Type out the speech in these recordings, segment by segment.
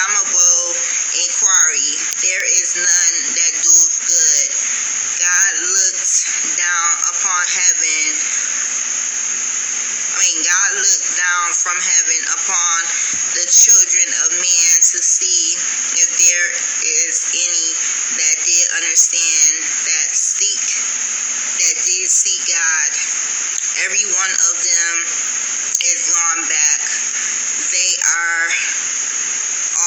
damnable inquiry. There is none that doeth good. God looked down upon heaven. God looked down from heaven upon the children of men to see if there is any that did understand, that did seek God. Every one of them is gone back. They are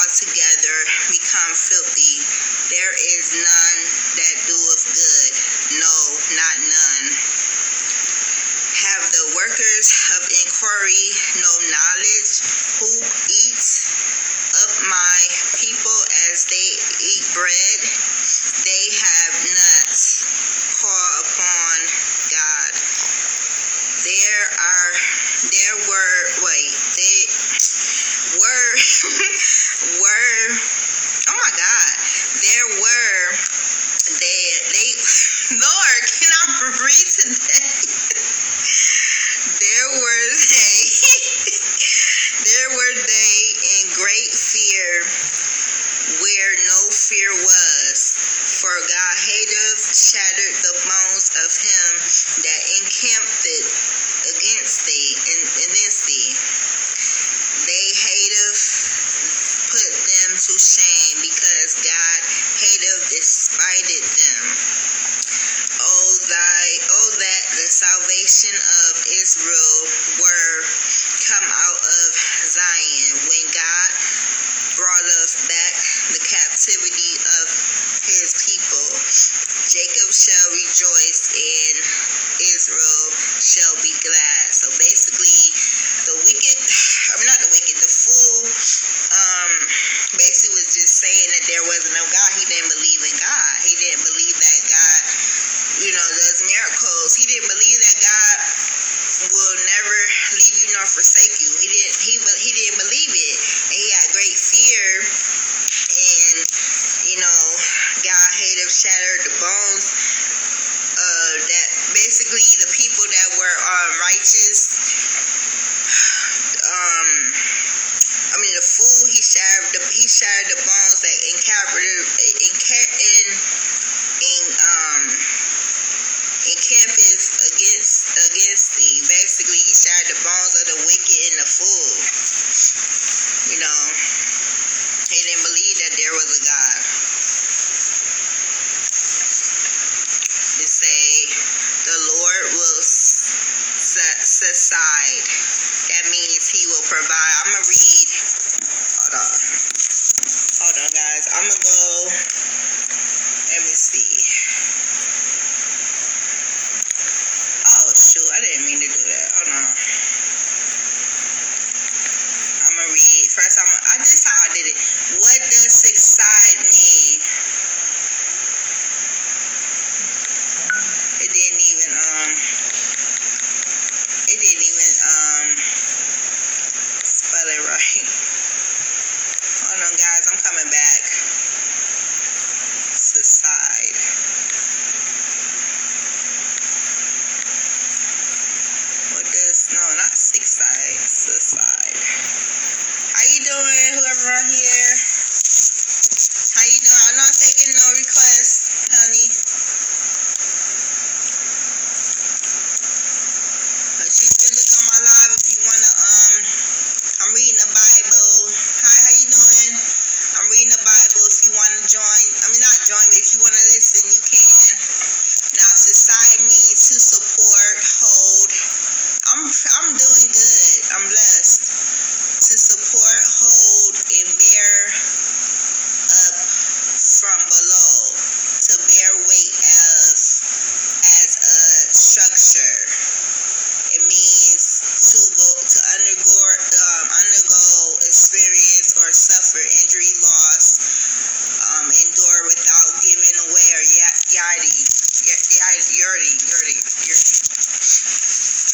altogether become filthy. There is none that doeth good, no, not none. Have the workers of inquiry no knowledge, who eats up my people as they eat bread? They have not called upon God. Lord, can I read today? There were they in great fear, where no fear was, for God hateth shattered the bones of him that encamped against thee. They hateth put them to shame, because God hateth despited them. Oh, that the salvation of Israel were come out of Zion, when God brought us back the captivity of his people. Jacob shall rejoice and Israel shall be glad. So basically, the fool basically was just saying that there was no God. He didn't believe in God. He didn't believe that God, does miracles. He didn't believe that God will never leave you nor forsake you. He didn't believe it. And he had great fear. And, God hated shattered the bones. That basically the people that were righteous, the fool, he shattered the bones that encampeth against thee. Basically, he shattered the bones of the wicked and the fool. He didn't believe that there was a God. It say, the Lord will subside. That means he will provide. I'm going to read. Hold on, guys. I'm going to go. Let me see. Oh, shoot. I didn't mean to do that. Hold on. I'm going to read. First, this is how I did it. What does subside mean? It didn't even spell it right. Hold on, guys, I'm coming back. Subside. Not subside. Subside. How you doing, whoever on here? How you doing? I'm not taking no requests, honey. But you can look on my live if you wanna. I'm reading the Bible. Hi, how you doing? I'm reading the Bible. If you wanna join, not join, but if you wanna listen, you can. Now, society means to support, hold. I'm doing good. I'm blessed. To support, hold, and bear up from below. To bear weight as a structure. It means to undergo experience or suffer injury, loss, endure without giving away or yarding.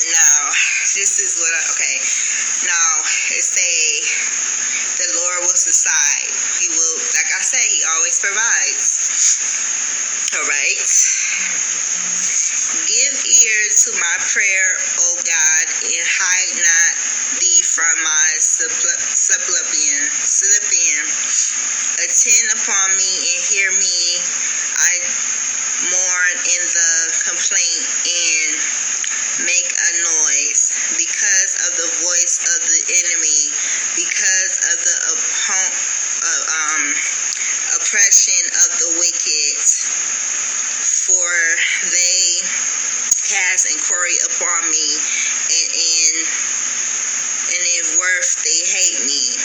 Now, this is what now it say the Lord will subside. He will, like I say, he always provides. Alright. Give ear to my prayer, O God, and hide not thee from my supplication. Attend upon me and hear me. I mourn in the complaint and make a noise because of the voice of the enemy, because of the oppression of the wicked. For they cast inquiry upon me, and in worth they hate me.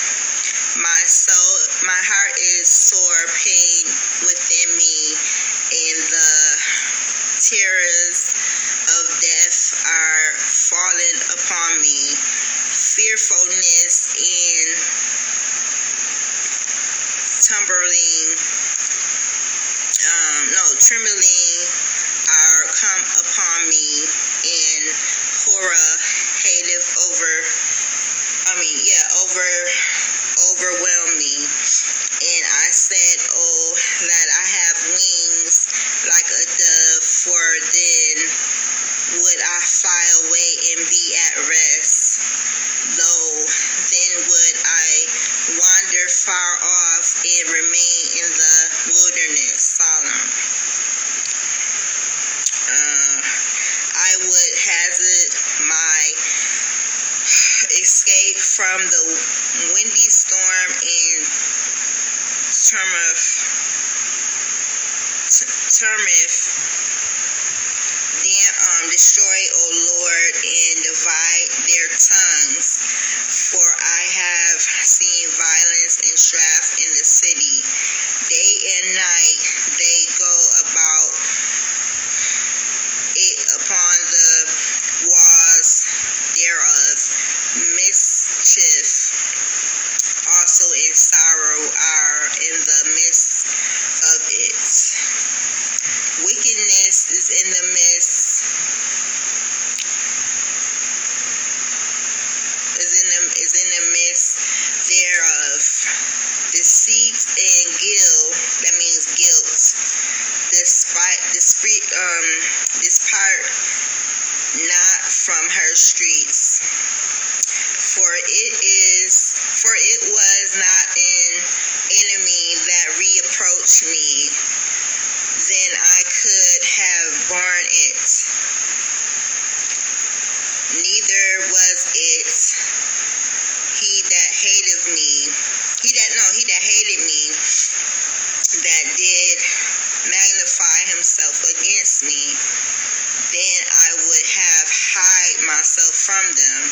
My soul, my heart is sore pain within me, and the terrors of death are fallen upon me. Fearfulness and trembling are come upon me, and horror hateth overwhelm me. And I said, oh, that I have wings like a dove, for then would I fly away and be at rest. Though then would I wander far off and remain in the wilderness. Solemn. I would hazard my escape from the windy storm and turmoil. Destroy, O Lord, and divide their tongues. For I have seen violence and strife in the city. Day and night they go about it upon the walls thereof. Mischief also and sorrow are in the midst of it. Wickedness is in the midst. Is in the midst thereof. Deceit and guilt, that means guilt. Despart not from her streets. For it was not an enemy that reproached me, then I could have borne it. Neither was it he that hated me, that did magnify himself against me. Then I would have hide myself from him.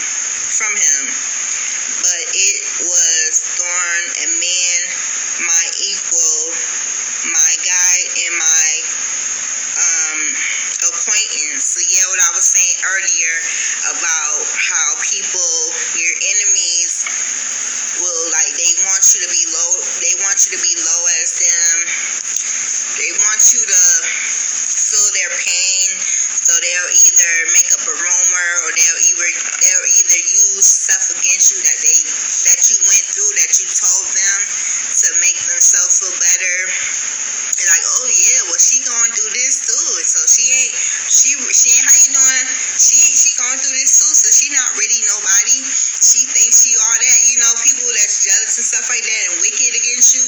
But it was thorn a man, my equal, my guide, and my acquaintance. So yeah, what I was saying earlier about how people, your enemies, will they want you to be low. They want you to be low as them. They want you to feel their pain. So they'll either make up a rumor, or they'll either use stuff against you that you went through, that you told them, to make themselves feel better. And like, oh yeah, well she going through this too. So she ain't how you doing? She going through this too. So she not really nobody. She thinks she all that. People that's jealous and stuff like that and wicked against you,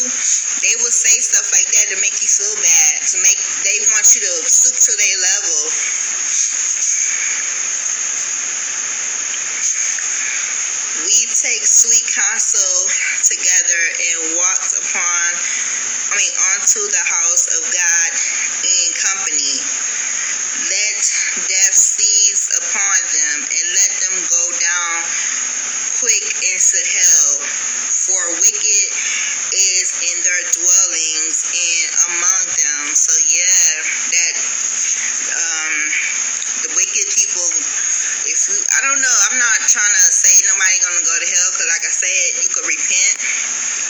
they will say stuff like that to make you feel bad. They want you to stoop to their level. We take sweet counsel together and walked onto the house of God in company. Let death seize upon them, and let them go down quick into hell. For wicked is in their dwellings and among them. So yeah, that the wicked people. I don't know. I'm not trying to say nobody gonna go to hell, because like I said, you could repent.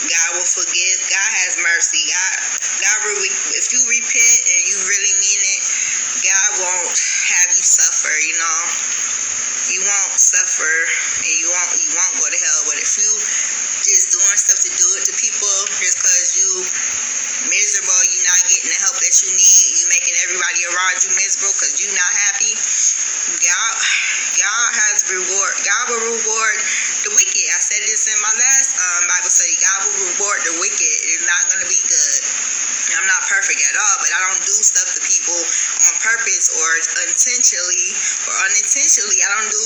God will forgive. God has mercy. God will, if you repent and you really mean it, God won't have you suffer. You won't suffer, and you won't go to hell. But if you just doing stuff to do it to people just because you miserable, you not getting the help that you need, you making everybody around you miserable because you not happy, God has reward. God will reward the wicked. I said this in my last Bible study. God will reward the wicked is not going to be good. I'm not perfect at all, but I don't do stuff to people on purpose or intentionally or unintentionally. I don't do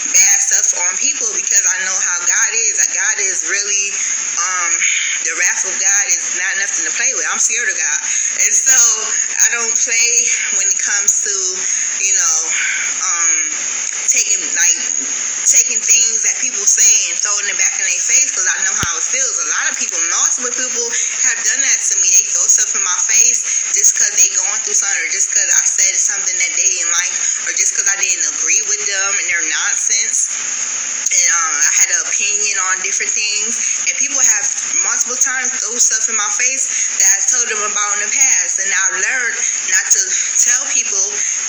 bad stuff on people because I know how God is. God is really, the wrath of God is not nothing to play with. I'm scared of God. And so I don't play when it comes to, taking things that people say and throwing it back in their face because I know how it feels. A lot of people, multiple people have done that to me. They throw stuff in my face just because they going through something or just because I said something that they didn't like or just because I didn't agree with them and their nonsense. And I had an opinion on different things. And people have multiple times throw stuff in my face that I told them about in the past. And I've learned not to tell people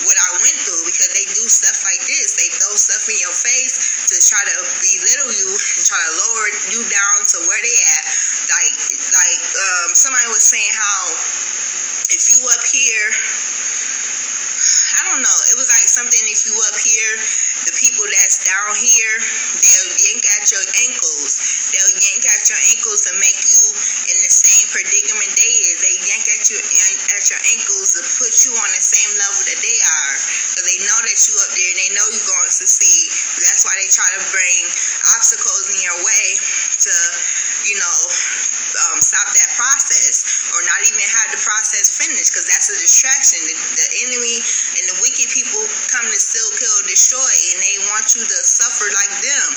what I went through because they do stuff like this. They throw stuff in your face to try to belittle you and try to lower you down to where they at. Somebody was saying how if you up here, I don't know, it was like something if you up here, the people that's down here, they'll yank at your ankles. They'll yank at your ankles to make you in the same predicament they is. They yank at your ankles to put you on the same level that they are. Because they know that you up there and they know you're going to succeed. That's why they try to bring obstacles in your way to, stop that process or not even have the process finished because that's a distraction. The enemy and the wicked people come to steal, kill, destroy, and they want you to suffer like them.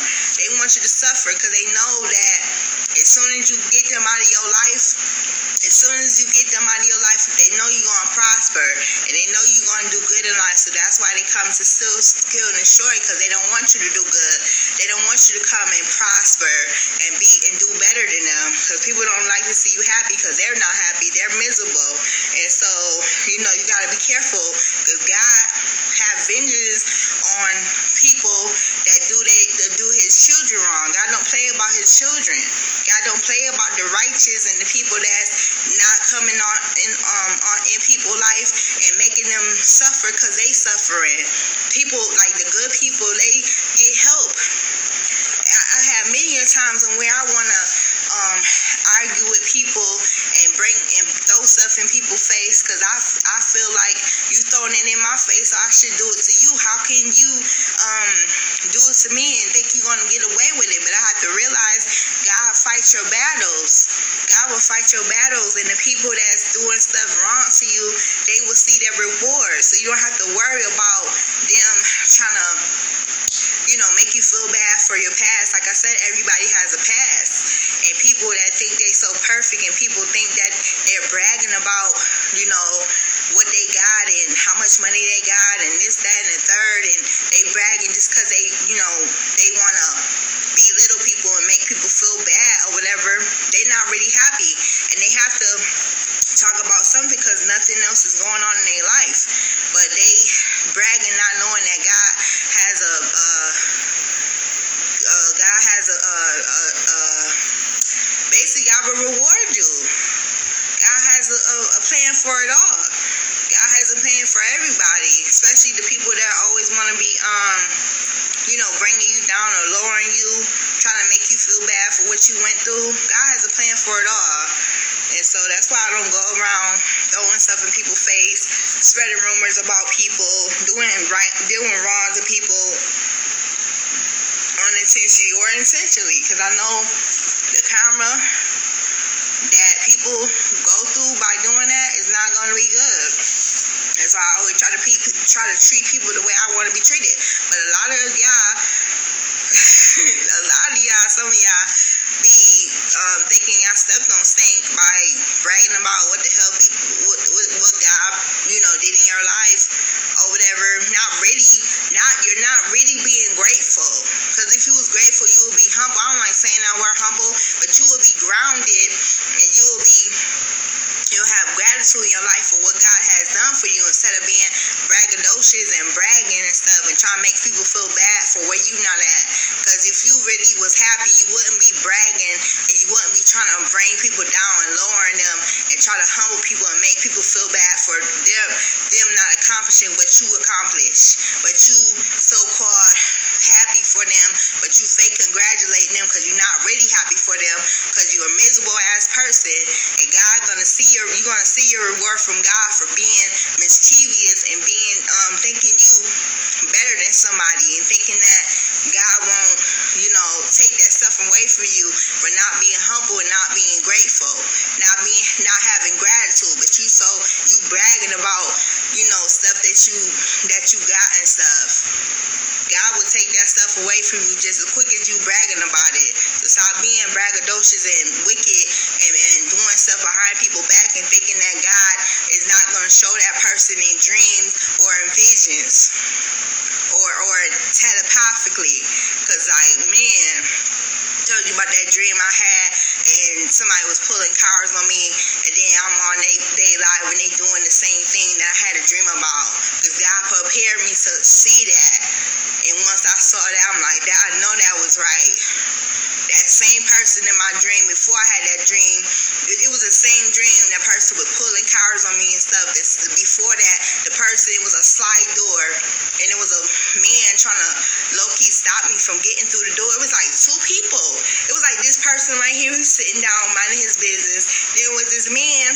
They want you to suffer because they know that as soon as you get them out of your life, they know you're going to prosper and they know you're going to do good in life. So that's why they come to steal, kill, and destroy because they don't want you to do good. They don't want you to come and prosper and do better than them because people don't like to see you happy because they're not happy. They're miserable. And so, you got to be careful because God have vengeance on people that do his children wrong. God don't play about his children. God don't play about the righteous and the people that's not coming on in people's life and making them suffer because they suffering. People, like the good people, they get help. I have many times where I want to argue with people and throw stuff in people's face because I feel like you throwing it in my face, so I should do it to you. How can you do it to me and think you're going to get away with it? But I have to realize God fights your battles. God will fight your battles, and the people that's doing stuff wrong to you, they will see their reward. So you don't have to worry about them trying to make you feel bad for your past. Like I said, everybody has a past. And people that think they so perfect and people think that they're bragging about, what they got and how much money they got and this, that, and the third. And they bragging just because they want to belittle people and make people feel bad or whatever. They're not really happy. And they have to talk about something because nothing else is going on in their life. But they bragging not knowing that God has basically God will reward you. God has a plan for it all. God has a plan for everybody, especially the people that always want to be bringing you down or lowering you, trying to make you feel bad for what you went through. God has a plan for it all. And so that's why I don't go around throwing stuff in people's face, spreading rumors about people, doing wrong to people unintentionally or intentionally, because I know the karma that people go through by doing that is not going to be good. And so I always try to treat people the way I want to be treated. But a lot of y'all, some of y'all be thinking y'all stepped on stink by bragging about what the hell people, what God, did in your life or whatever. You're not really being grateful. Because if you was grateful, you would be humble. I don't like saying that word humble, but you will be grounded and you'll have gratitude in your life for what God has done for you instead of being braggadocious and bragging and stuff and trying to make people feel bad for where you not at. Because if you really was happy, you wouldn't be bragging and you wouldn't be trying to bring people down and lowering them and try to humble people and make people feel bad for them not accomplishing what you accomplished. But you so-called happy for them, but you fake congratulating them because you're not really happy for them because you're a miserable ass God for being mischievous and being thinking you better than somebody and thinking that God won't, take that stuff away from you for not being humble and not being grateful, not having gratitude, but you bragging about, stuff that you got and stuff. God will take that stuff away from you just as quick as you bragging about it. So stop being braggadocious and wicked and doing stuff behind people's back and thinking that God is not going to show that person in dreams or in visions or telepathically. Because, man, I told you about that dream I had and somebody was pulling cars on me, and then I'm on they live and they doing the same thing that I had a dream about. Because God prepared me to see that. And once I saw that, I'm like, I know that was right. That same person in my dream, before I had that dream, it was the same dream. That person was pulling cars on me and stuff. Before that, the person, it was a slide door, and it was a man trying to low-key stop me from getting through the door. It was like two people. It was like this person right here who's sitting down, minding his business. There was this man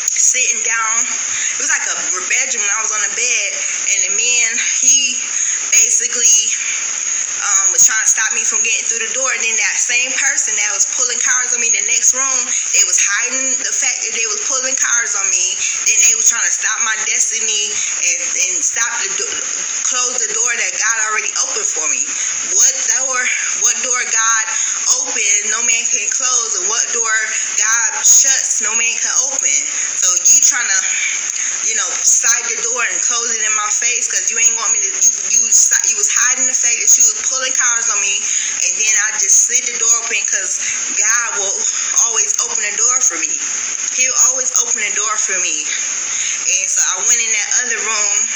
sitting down. It was like a bedroom, and I was on the bed, and the man, he basically was trying to stop me from getting through the door. And then that same person that was pulling cars on me in the next room, they was hiding the fact that they was pulling cars on me. Then they was trying to stop my destiny and close the door that God already opened for me. What door God opened, no man can close, and what door God shuts, no man can open. So you trying to slide the door and close it in my face because you ain't want me to, you was hiding the fact that you was pulling cars on me, and then I just slid the door open because God will always open the door for me. He'll always open the door for me. And so I went in that other room,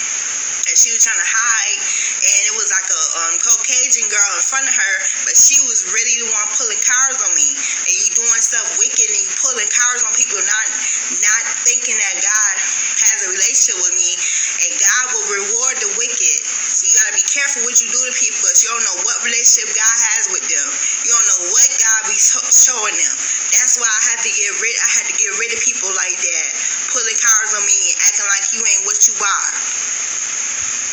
and she was trying to hide, and it was like a Caucasian girl in front of her, but she was really the one pulling cars on me. And you doing stuff wicked and you pulling cars on people, not thinking that God has a relationship with me, and God will reward the wicked. So you gotta be careful what you do to people, because you don't know what relationship God has with them. You don't know what God be showing them. That's why I had to get rid of people like that, pulling cars on me and acting like you ain't what you are.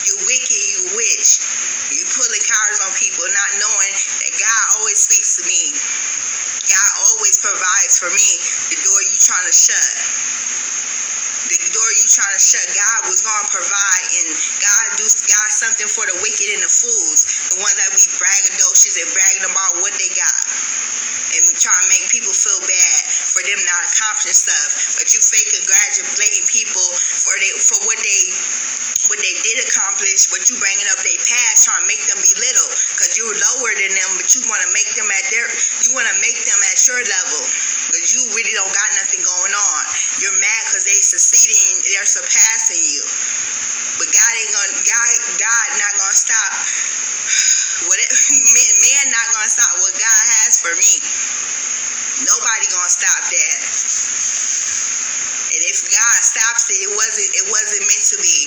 You wicked, you witch. You pulling cars on people, not knowing that God always speaks to me. God always provides for me the door you trying to shut. The door you trying to shut, God was going to provide, and God something for the wicked and the fools, the ones that be braggadocious and bragging about what they got, and trying to make people feel bad for them not accomplishing stuff. But you fake congratulating people for what they did accomplish, but you bringing up their past, trying to make them belittle, because you're lower than them, but you want to make them at your level, because you really don't got nothing going on. You're mad because they succeeding, they're surpassing you. But God not gonna stop man not gonna stop what God has for me. Nobody gonna stop that. And if God stops it, it wasn't meant to be.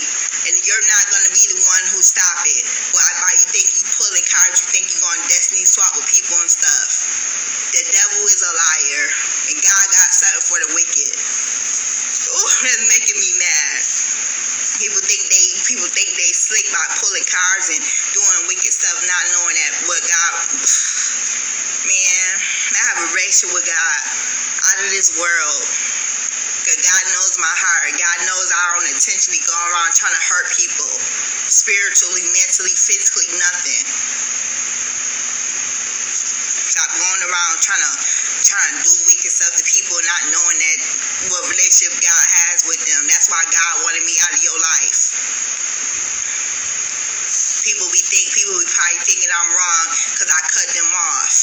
And you're not gonna be the one who stop it. Why you think you pulling cards, you think you're gonna destiny swap with people and stuff. The devil is a liar, and God got something for the wicked. Ooh, that's making me mad. People think they slick by pulling cars and doing wicked stuff, not knowing that what God. Man, I have a relationship with God out of this world. Because God knows my heart. God knows I don't intentionally go around trying to hurt people. Spiritually, mentally, physically, nothing. Stop going around trying to do wicked stuff to people, not knowing that what relationship God has with them. That's why God wanted me out of your life. People be probably thinking I'm wrong because I cut them off.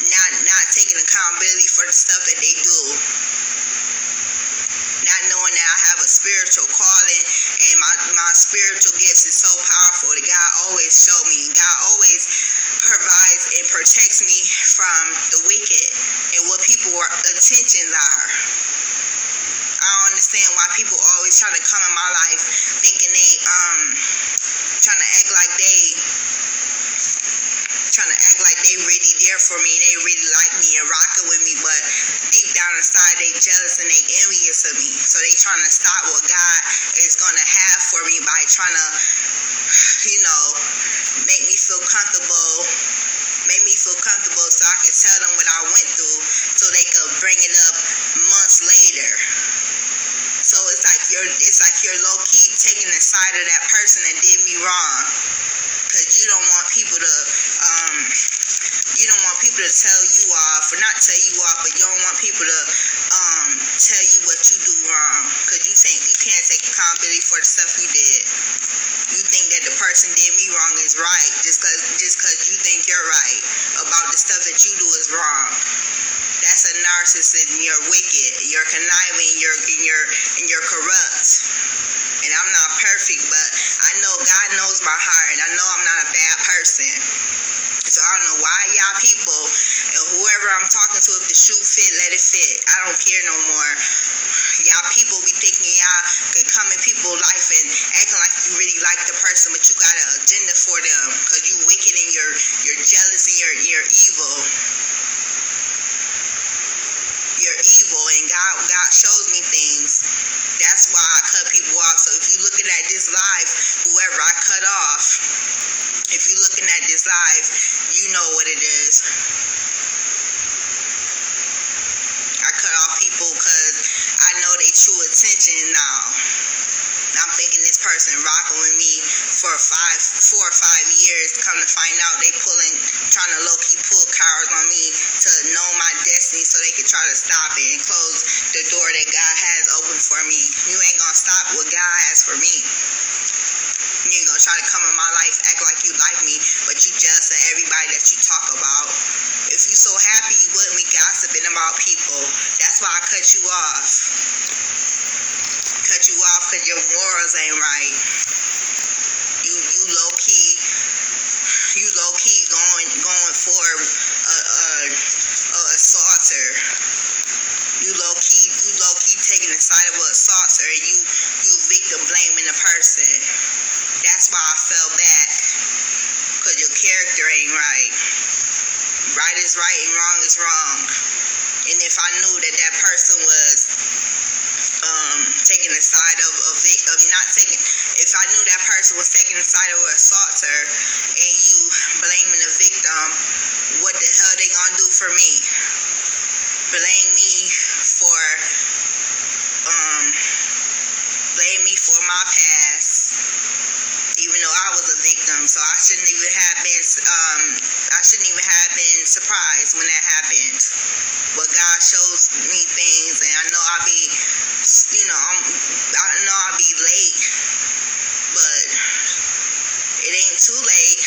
Not taking accountability for the stuff that they do. Not knowing that I have a spiritual calling, and my spiritual gifts is so powerful that God always show me. God always provides and protects me from the wicked and what people's intentions are. I don't understand why people always trying to come in my life thinking they trying to act like they really there for me, they really like me and rocking with me, but deep down inside they jealous and they envious of me. So they trying to stop what God is going to have for me by trying to, make me feel comfortable so I could tell them what I went through so they could bring it up months later. So it's like you're low-key taking the side of that person that did me wrong, because you don't want people to tell you off, or not tell you off, but you don't want people to tell you what you do wrong, because you think you can't take accountability for the stuff you did. You think that the person did me wrong is right just because you think you're right about the stuff that you do is wrong. That's a narcissism. You're wicked. You're conniving. You're corrupt. And I'm not perfect, but I know God knows my heart, and I know I'm not a bad person. So I don't know why y'all people, and whoever I'm talking to, if the shoe fit, let it fit. I don't care no more. Y'all people be thinking y'all could come in people's life and acting like you really like the person, but you got an agenda for them because you wicked and you're jealous and you're evil. You're evil, and God shows me things. That's why I cut people off. So if you're looking at this live, whoever I cut off, if you're looking at this live, you know what it is. I cut off people because I know they true intention now. I'm thinking this person rocking with me for 4 or 5 years. Come to find out, they trying to low-key pull cards on me to know my destiny so they can try to stop it and close the door that God has open for me. You ain't gonna stop what God has for me. You ain't gonna try to come in my life, act like you like me, but you jealous of everybody that you talk about. If you so happy, you wouldn't be gossiping about people. That's why I cut you off. Cut you off because your morals ain't right. You low key going for a assaulter. You low key taking the side of an assaulter, and you victim blaming the person. That's why I fell back, because your character ain't right. Right is right and wrong is wrong. And if I knew that person was taking the side of if I knew that person was taking the side of an assaulter and you blaming the victim, what the hell they gonna do for me? Blame me for my past, even though I was a victim. So I shouldn't even have been surprised when that happened. But God shows me things, and I know I'll be late, but it ain't too late.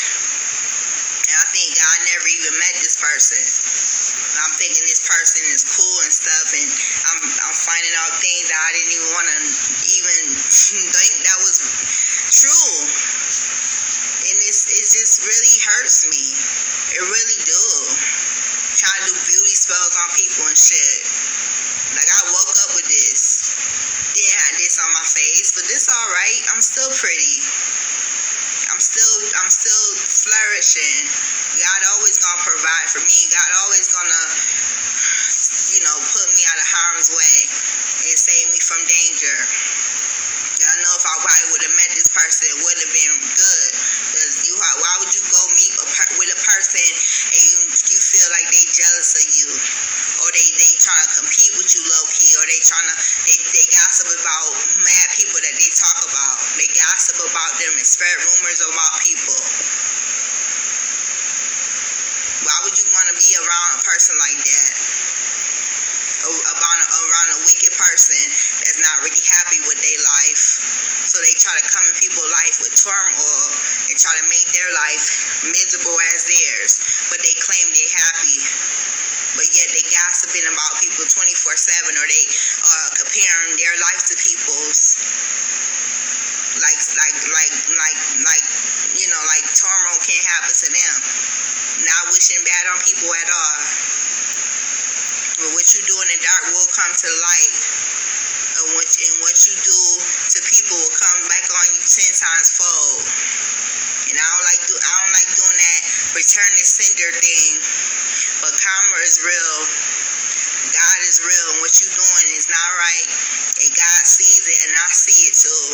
And I think God never even met this person. I'm thinking this person is cool and stuff, and I'm finding out things that I didn't even want to even think that was true. And it just really hurts me. It really do. Trying to do beauty spells on people and shit. Like, I woke up with this. Didn't have this on my face, but this alright. I'm still pretty. I'm still flourishing. God always gonna provide for me. God always gonna, put me out of harm's way and save me from danger. And I know if I would have met this person, it would have been good. Because why would you go meet with a person and you feel like they jealous of you, or they trying to compete with you low key, or they gossip about mad people that they talk about. They gossip about them and spread rumors about people. Why would you want to be around a person like that? Around a wicked person that's not really happy with their life. So they try to come in people's life with turmoil and try to make their life miserable as theirs. But they claim they're happy. But yet they gossiping about people 24/7, or they comparing their life to people's. Like turmoil can't happen to them. Not wishing bad on people at all. But what you do in the dark will come to light. And what you do to people will come back on you 10 times fold. And I don't like doing that return to sender thing. But karma is real. God is is real and what you doing is not right. And God sees it and I see it too.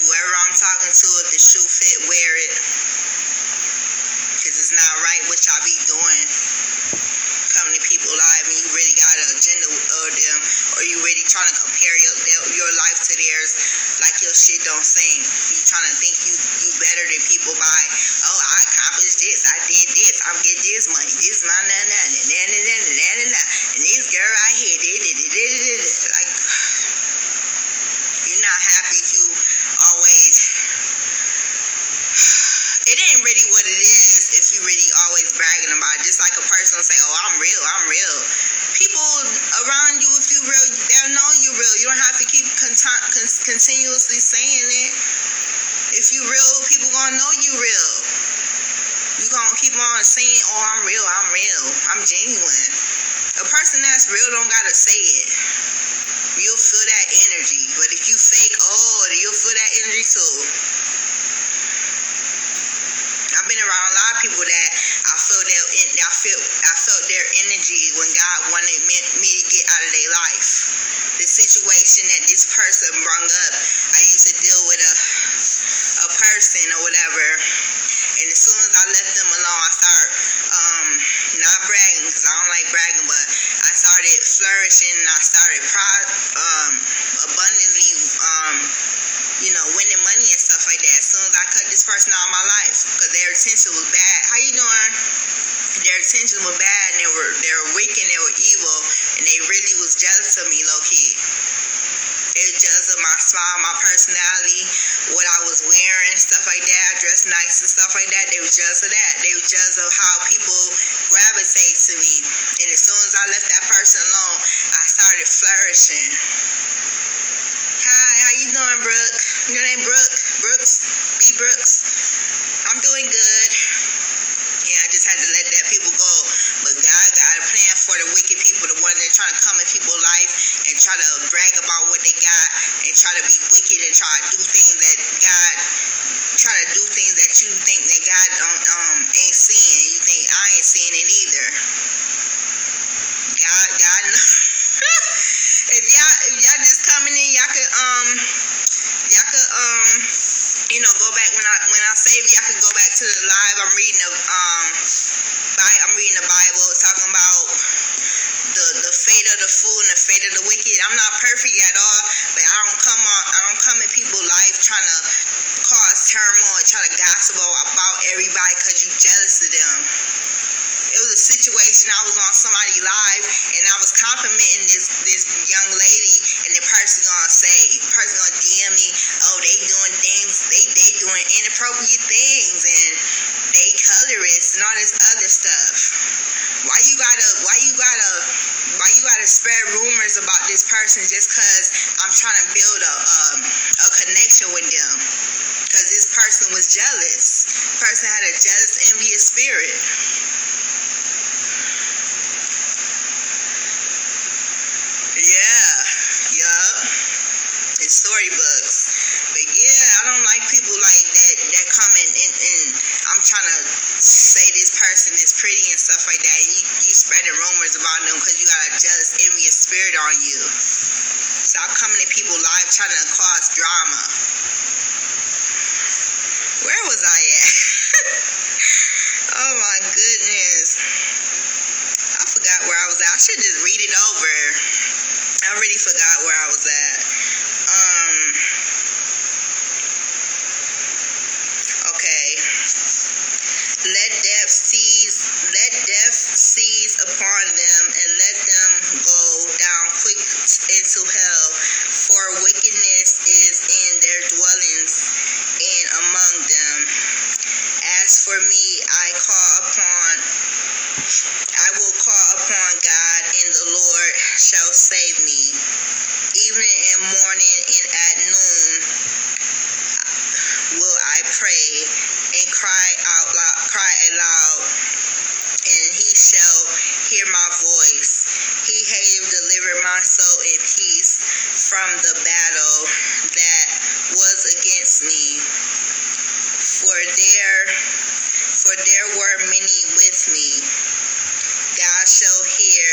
Whoever I'm talking to, if the shoe fit, wear it. Because it's not right what y'all be doing. Coming to people's lives and you really got an agenda of them, or you really trying to compare your life to theirs like your shit don't sing. You trying to think you better than people by, oh, I accomplished this, I did this, I'm getting this money, this my and this girl right here did. Like, you're not happy if you always. It ain't really what it is if you really always bragging about it. Just like a person will say, oh, I'm real. People around you, if you real, they'll know you real. You don't have to keep continuously saying it. If you real, people gonna know you real. You gonna keep on saying, oh, I'm real, I'm genuine. A person that's real don't gotta say it. You'll feel that energy. But if you fake, you'll feel that energy too. I've been around a lot of people that I felt their energy when God wanted me to get out of their life. The situation that this person brought up, I used to deal with a person or whatever, and as soon as I left them alone, I started not bragging, because I don't like bragging, but I started flourishing and I started abundantly winning money and stuff like that. As soon as I cut this person out of my life, because their intention was bad. How you doing? Their intentions were bad, and they were wicked, and they were evil, and they really was jealous of me, low key. They were jealous of my smile, my personality, what I was wearing, stuff like that. I dressed nice and stuff like that. They were jealous of that. They were jealous of how people gravitate to me. And as soon as I left that person alone, I started flourishing. Hi, how you doing, Brooke? Your name Brooks? B. Brooks? I'm doing good. Yeah, I just had to let that people go. But God got a plan for the wicked people, the ones that trying to come in people's life and try to brag about what they got and try to be wicked and try to do things that you think that God ain't seeing. You think I ain't seeing it either. God knows. If y'all just coming in, y'all could go back when I save, y'all could go back to the live. I'm reading the Bible, talking about the fate of the fool and the fate of the wicked. I'm not perfect at all, but I don't come in people's life trying to cause turmoil, try to gossip about everybody because you jealous of them. It was a situation, I was on somebody's live and I was complimenting this young lady, and the person gonna DM me, oh, they doing things, they doing inappropriate things and they colorist and all this other stuff. Why you gotta spread rumors about this person just cause I'm trying to build a connection with them? Cause this person was jealous. The person had a jealous, envious spirit. It's storybooks. But yeah, I don't like people like that come in and I'm trying to say this person is pretty and stuff like that, and you spreading rumors about them because you got a jealous, envious spirit on you. Stop coming in people's lives trying to cause drama. Where was I at? Oh my goodness. I forgot where I was at. I should just read it over. I really forgot where I was at. Okay. Let death seize upon them, and let them go down quick into hell, for wickedness is in their dwellings and among them. As for me, I will call upon God, and the Lord shall save me. Even in morning and at noon will I pray and cry aloud, and he shall hear my voice. He hath delivered my soul in peace from the battle that was against me. For there were many with me. God shall hear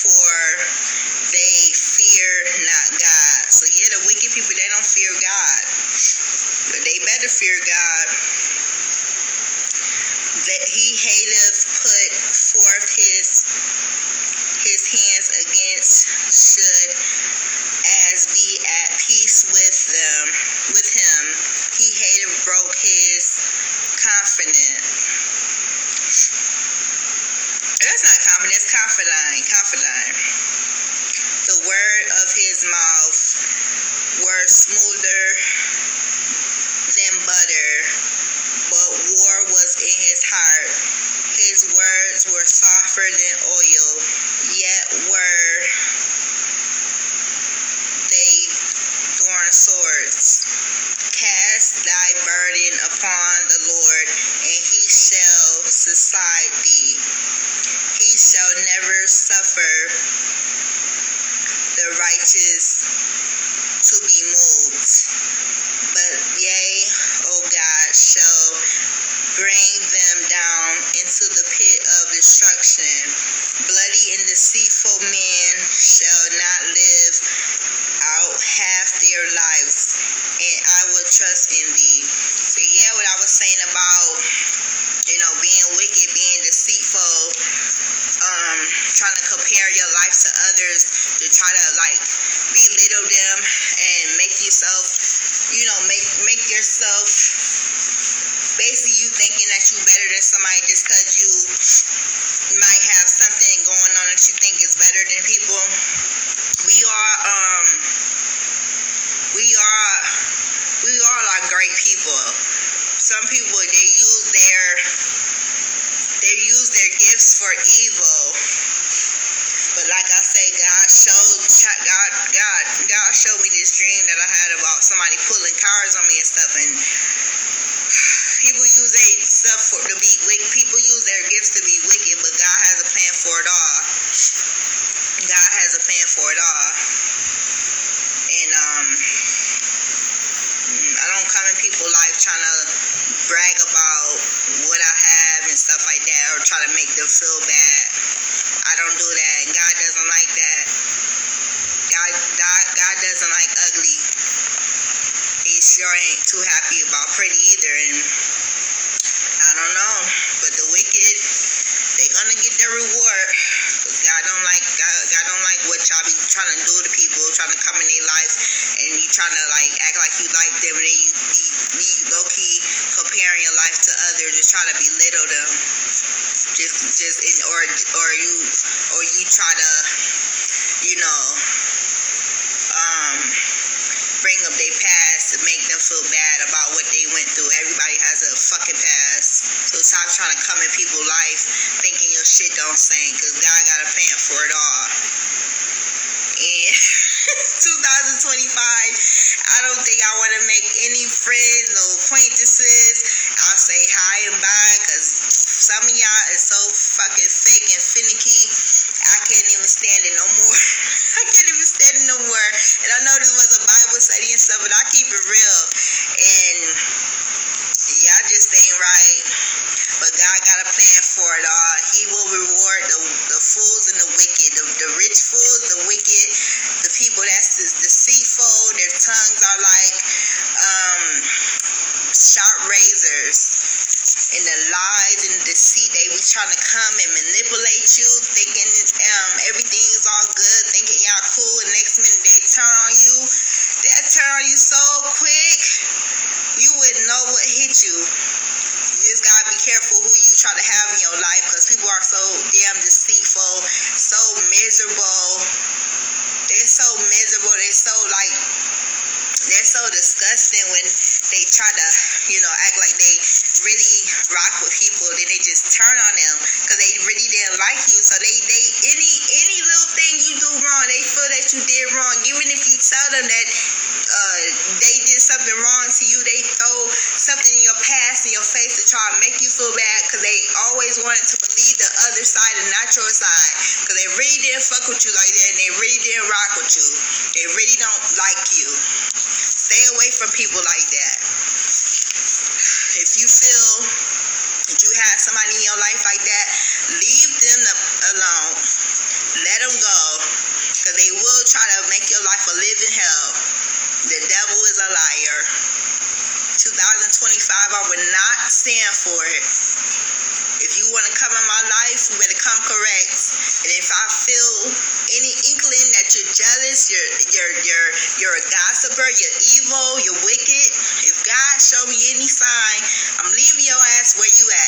therefore they fear not God. So yeah, the wicked people, they don't fear God. But they better fear God. That he hateth put forth his hands against should as be at peace with him. He hateth broke his confidence. That's not confident, that's confidant. The word of his mouth were smoother than butter, but war was in his heart. His words were softer than oil, yet were they thorn swords. Cast thy burden upon the Lord, and he shall suscite thee. He shall never suffer the righteous to be moved. But yea, O God, shall bring them down into the pit of destruction. Bloody and deceitful men shall not live out half their lives, and I will trust in thee. So yeah, what I was saying about, being wicked, being deceitful, trying to compare your life to others, to try to belittle them and make yourself, make yourself, basically you thinking that you better than somebody just because you might have something going on that you think is better than people. We all are great people. Some people, they use their gifts for evil. But like I say, God showed me this dream that I had about somebody pulling cars on me and stuff, and people use their stuff to be wicked. People use their gifts to be wicked, but God has a plan for it all. God has a plan for it all. And I don't come in people's life trying to brag about what I have and stuff like that, or try to make them feel bad. I don't do that, and God doesn't like that. God doesn't like ugly. He sure ain't too happy about pretty either, and I don't know, but the wicked, they gonna get their reward. God don't like what y'all be trying to do to people, trying to come in their life, and you trying to act like you like them, and then you be low key comparing your life to others, just try to belittle them, or you try to, bring up their past to make them feel bad about what they went through. Everybody has a fucking past, so stop trying to come in people's life thinking your shit don't sink, because God got a plan for it all. And 2025, I don't think I want to make any friends, no acquaintances. I'll say hi and bye, because some of y'all is so fucking fake and finicky. I can't even stand it no more. And I know this was a Bible study and stuff, but I keep it real. And y'all just ain't right. But God got a plan for it all. He will reward the fools and the wicked. The rich fools, the wicked, the people that's deceitful. Their tongues are like sharp razors. And the lies and the deceit, they be trying to come and manipulate you, thinking everything is all good, thinking y'all cool, and next minute they turn on you. They'll turn on you so quick, you wouldn't know what hit you. You just gotta be careful who you try to have in your life, because people are so damn deceitful, so miserable. They're so miserable, they're so disgusting when they try to, act like they really rock with people, then they just turn on them because they really didn't like you. So they any little thing you do wrong, they feel that you did wrong. Even if you tell them that they did something wrong to you, they throw something in your past in your face to try to make you feel bad, because they always wanted to believe the other side and not your side, because they really didn't fuck with you like that, and they really didn't rock with you. They really don't like you. Stay away from people like that. If you feel that you have somebody in your life like that, leave them alone. Let them go. try to make your life a living hell. The devil is a liar. 2025, I would not stand for it. If you want to come in my life, you better come correct. And if I feel any inkling that you're jealous, you're a gossiper, you're evil, you're wicked, if God show me any sign, I'm leaving your ass where you at.